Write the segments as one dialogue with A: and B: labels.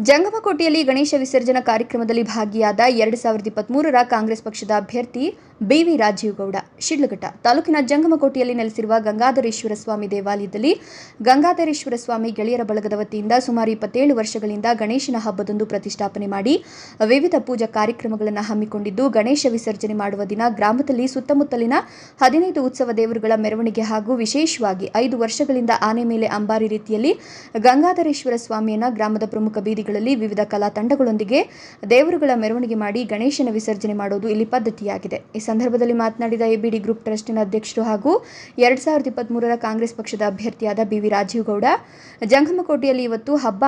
A: ಜಂಗಮಕೋಟೆಯಲ್ಲಿ ಗಣೇಶ ವಿಸರ್ಜನಾ ಕಾರ್ಯಕ್ರಮದಲ್ಲಿ ಭಾಗಿಯಾದ 2023ರ ಕಾಂಗ್ರೆಸ್ ಪಕ್ಷದ ಅಭ್ಯರ್ಥಿ ಬಿವಿ ರಾಜೀವ್ಗೌಡ ಶಿಡ್ಲಘಟ್ಟ ತಾಲೂಕಿನ ಜಂಗಮಕೋಟೆಯಲ್ಲಿ ನೆಲೆಸಿರುವ ಗಂಗಾಧರೇಶ್ವರ ಸ್ವಾಮಿ ದೇವಾಲಯದಲ್ಲಿ ಗಂಗಾಧರೇಶ್ವರ ಸ್ವಾಮಿ ಗೆಳೆಯರ ಬಳಗದ ವತಿಯಿಂದ ಸುಮಾರು 27 ವರ್ಷಗಳಿಂದ ಗಣೇಶನ ಹಬ್ಬದಂದು ಪ್ರತಿಷ್ಠಾಪನೆ ಮಾಡಿ ವಿವಿಧ ಪೂಜಾ ಕಾರ್ಯಕ್ರಮಗಳನ್ನು ಹಮ್ಮಿಕೊಂಡಿದ್ದು ಗಣೇಶ ವಿಸರ್ಜನೆ ಮಾಡುವ ದಿನ ಗ್ರಾಮದಲ್ಲಿ ಸುತ್ತಮುತ್ತಲಿನ 15 ಉತ್ಸವ ದೇವರುಗಳ ಮೆರವಣಿಗೆ ಹಾಗೂ ವಿಶೇಷವಾಗಿ 5 ವರ್ಷಗಳಿಂದ ಆನೆ ಮೇಲೆ ಅಂಬಾರಿ ರೀತಿಯಲ್ಲಿ ಗಂಗಾಧರೇಶ್ವರ ಸ್ವಾಮಿಯನ್ನ ಗ್ರಾಮದ ಪ್ರಮುಖ ಬೀದಿಗಳಲ್ಲಿ ವಿವಿಧ ಕಲಾ ತಂಡಗಳೊಂದಿಗೆ ದೇವರುಗಳ ಮೆರವಣಿಗೆ ಮಾಡಿ ಗಣೇಶನ ವಿಸರ್ಜನೆ ಮಾಡುವುದು ಇಲ್ಲಿ ಪದ್ಧತಿಯಾಗಿದೆ. ಈ ಸಂದರ್ಭದಲ್ಲಿ ಮಾತನಾಡಿದ ಎಬಿಡಿ ಗ್ರೂಪ್ ಟ್ರಸ್ಟಿನ ಅಧ್ಯಕ್ಷರು ಹಾಗೂ 2023ರ ಕಾಂಗ್ರೆಸ್ ಪಕ್ಷದ ಅಭ್ಯರ್ಥಿಯಾದ ಬಿವಿ ರಾಜೀವ್ಗೌಡ ಜಂಗಮಕೋಟೆಯಲ್ಲಿ ಇವತ್ತು ಹಬ್ಬ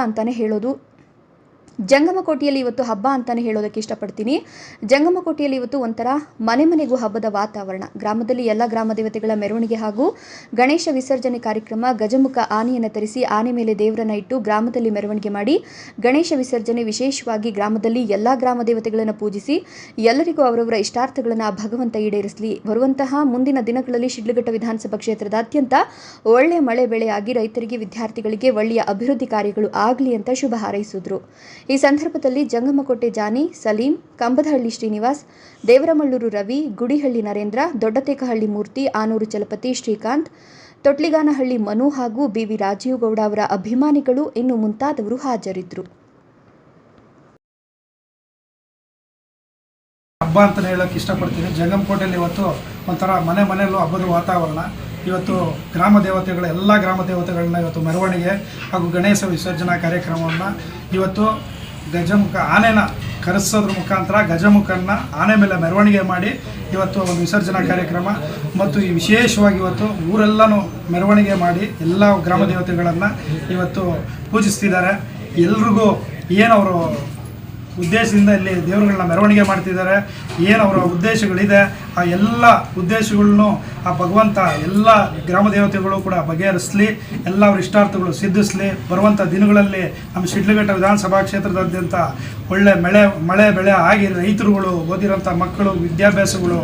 A: ಅಂತಾನೆ ಹೇಳೋದಕ್ಕೆ ಇಷ್ಟಪಡ್ತೀನಿ. ಜಂಗಮಕೋಟೆಯಲ್ಲಿ ಇವತ್ತು ಒಂಥರ ಮನೆಗೂ ಹಬ್ಬದ ವಾತಾವರಣ. ಗ್ರಾಮದಲ್ಲಿ ಎಲ್ಲ ಗ್ರಾಮ ದೇವತೆಗಳ ಮೆರವಣಿಗೆ ಹಾಗೂ ಗಣೇಶ ವಿಸರ್ಜನೆ ಕಾರ್ಯಕ್ರಮ. ಗಜಮುಖ ಆನೆಯನ್ನು ತರಿಸಿ ಆನೆ ಮೇಲೆ ದೇವರನ್ನ ಇಟ್ಟು ಗ್ರಾಮದಲ್ಲಿ ಮೆರವಣಿಗೆ ಮಾಡಿ ಗಣೇಶ ವಿಸರ್ಜನೆ. ವಿಶೇಷವಾಗಿ ಗ್ರಾಮದಲ್ಲಿ ಎಲ್ಲ ಗ್ರಾಮ ದೇವತೆಗಳನ್ನು ಪೂಜಿಸಿ ಎಲ್ಲರಿಗೂ ಅವರವರ ಇಷ್ಟಾರ್ಥಗಳನ್ನು ಭಗವಂತ ಈಡೇರಿಸಲಿ. ಬರುವಂತಹ ಮುಂದಿನ ದಿನಗಳಲ್ಲಿ ಶಿಡ್ಲಘಟ್ಟ ವಿಧಾನಸಭಾ ಕ್ಷೇತ್ರದಾದ್ಯಂತ ಒಳ್ಳೆ ಮಳೆ ಬೆಳೆಯಾಗಿ ರೈತರಿಗೆ ವಿದ್ಯಾರ್ಥಿಗಳಿಗೆ ಒಳ್ಳೆಯ ಅಭಿವೃದ್ಧಿ ಕಾರ್ಯಗಳು ಆಗಲಿ ಅಂತ ಶುಭ ಹಾರೈಸಿದರು. ಈ ಸಂದರ್ಭದಲ್ಲಿ ಜಂಗಮಕೋಟೆ ಜಾನಿ, ಸಲೀಂ, ಕಂಬದಹಳ್ಳಿ ಶ್ರೀನಿವಾಸ್, ದೇವರಮಳ್ಳೂರು ರವಿ, ಗುಡಿಹಳ್ಳಿ ನರೇಂದ್ರ, ದೊಡ್ಡತೇಕಹಳ್ಳಿ ಮೂರ್ತಿ, ಆನೂರು ಚಲಪತಿ, ಶ್ರೀಕಾಂತ್, ತೊಟ್ಲಿಗಾನಹಳ್ಳಿ ಮನು ಹಾಗೂ ಬಿವಿ ರಾಜೀವ್ಗೌಡ ಅವರ ಅಭಿಮಾನಿಗಳು ಇನ್ನು ಮುಂತಾದವರು ಹಾಜರಿದ್ದರು.
B: ಹಬ್ಬ ಅಂತಲೇ ಹೇಳೋಕ್ಕೆ ಇಷ್ಟಪಡ್ತೀನಿ. ಜಂಗಮಕೋಟೆಯಲ್ಲಿ ಇವತ್ತು ಒಂಥರ ಮನೆಯಲ್ಲೂ ಹಬ್ಬದ ವಾತಾವರಣ. ಇವತ್ತು ಎಲ್ಲ ಗ್ರಾಮ ದೇವತೆಗಳನ್ನ ಇವತ್ತು ಮೆರವಣಿಗೆ ಹಾಗೂ ಗಣೇಶ ವಿಸರ್ಜನಾ ಕಾರ್ಯಕ್ರಮವನ್ನು ಇವತ್ತು ಗಜಮುಖ ಆನೆನ ಕರೆಸೋದ್ರ ಮುಖಾಂತರ ಗಜಮುಖನ ಆನೆ ಮೇಲೆ ಮೆರವಣಿಗೆ ಮಾಡಿ ಇವತ್ತು ಒಂದು ವಿಸರ್ಜನಾ ಕಾರ್ಯಕ್ರಮ ಮತ್ತು ಈ ವಿಶೇಷವಾಗಿ ಇವತ್ತು ಊರೆಲ್ಲನೂ ಮೆರವಣಿಗೆ ಮಾಡಿ ಎಲ್ಲ ಗ್ರಾಮ ದೇವತೆಗಳನ್ನು ಇವತ್ತು ಪೂಜಿಸ್ತಿದ್ದಾರೆ. ಎಲ್ರಿಗೂ ಏನವರು ಉದ್ದೇಶದಿಂದ ಇಲ್ಲಿ ದೇವರುಗಳನ್ನ ಮೆರವಣಿಗೆ ಮಾಡ್ತಿದ್ದಾರೆ, ಏನವರ ಉದ್ದೇಶಗಳಿದೆ ಆ ಎಲ್ಲ ಉದ್ದೇಶಗಳನ್ನು ಆ ಭಗವಂತ ಎಲ್ಲ ಗ್ರಾಮ ದೇವತೆಗಳು ಕೂಡ ಬಗೆಹರಿಸಲಿ, ಎಲ್ಲ ಅವ್ರ ಇಷ್ಟಾರ್ಥಗಳು ಸಿದ್ಧಿಸಲಿ. ಬರುವಂಥ ದಿನಗಳಲ್ಲಿ ನಮ್ಮ ಶಿಡ್ಲಘಟ್ಟ ವಿಧಾನಸಭಾ ಕ್ಷೇತ್ರದಾದ್ಯಂತ ಒಳ್ಳೆ ಮಳೆ ಬೆಳೆ ಆಗಿ ರೈತರುಗಳು ಓದಿರೋಂಥ ಮಕ್ಕಳು ವಿದ್ಯಾಭ್ಯಾಸಗಳು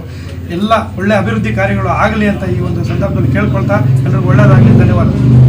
B: ಎಲ್ಲ ಒಳ್ಳೆ ಅಭಿವೃದ್ಧಿ ಕಾರ್ಯಗಳು ಆಗಲಿ ಅಂತ ಈ ಒಂದು ಸಂದರ್ಭದಲ್ಲಿ ಕೇಳ್ಕೊಳ್ತಾ ಎಲ್ಲರಿಗೂ ಒಳ್ಳೆಯದಾಗಲಿ. ಧನ್ಯವಾದ.